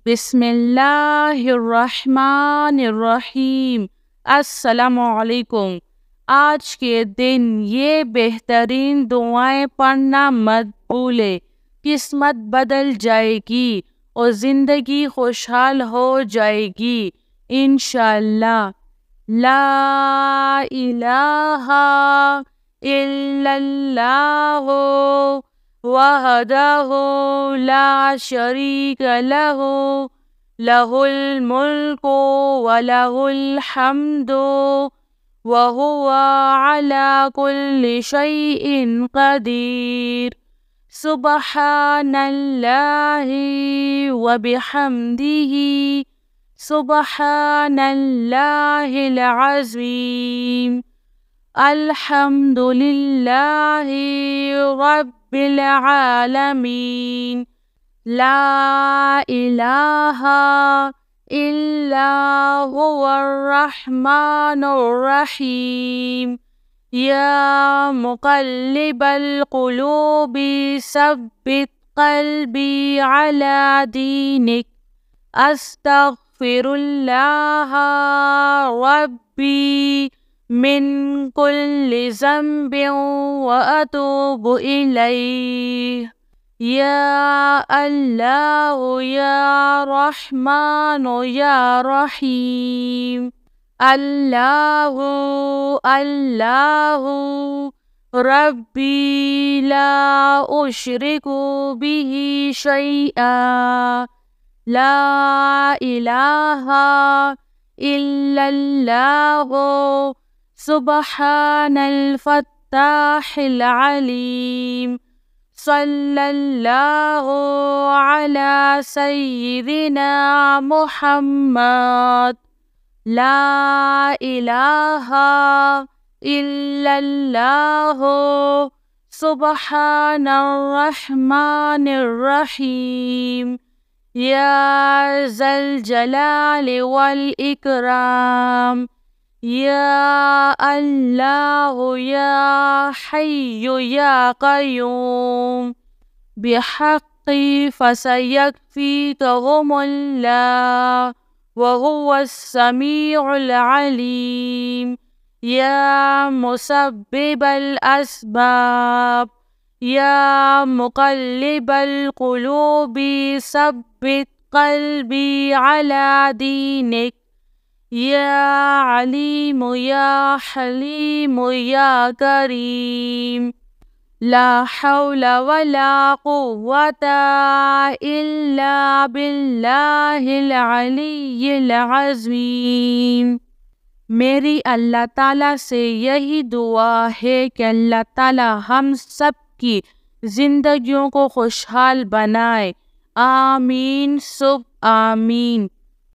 بسم اللہ الرحمن الرحیم۔ السلام علیکم۔ آج کے دن یہ بہترین دعائیں پڑھنا مت بھولے، قسمت بدل جائے گی اور زندگی خوشحال ہو جائے گی انشاءاللہ۔ لا الہ الا اللہ وحدہ لا شریک لہ لہ الملک ولہ الحمد وہو علی کل شیء قدیر۔ سبحان اللہ وبحمدہ سبحان اللہ العظیم۔ الحمد للہ رب العالمین۔ لا الہ الا هو الرحمن الرحیم۔ یا مقلب القلوب ثبت قلبی علی دینک۔ استغفر اللہ ربی من کل ذنب واتوب الیہ۔ یا اللہ یا رحمن یا رحیم۔ اللہ اللہ ربی لا اشرک بہ شیئا۔ لا الہ الا اللہ سبحان الفتاح العلیم۔ صلی اللہ علی سیدنا محمد۔ لا الہ الا اللہ سبحان الرحمن الرحیم۔ یا ذا الجلال والاکرام۔ یا اللہ یا حی یا قیوم بحق فسیکفیکہم اللہ وہو السمیع العلیم۔ یا مسبب الاسباب۔ یا مقلب القلوب ثبت قلبی علی دینک۔ یا علیم یا حلیم یا کریم۔ لا حول ولا قوة الا باللہ العلی العظیم۔ میری اللہ تعالیٰ سے یہی دعا ہے کہ اللہ تعالیٰ ہم سب کی زندگیوں کو خوشحال بنائے۔ آمین سب آمین۔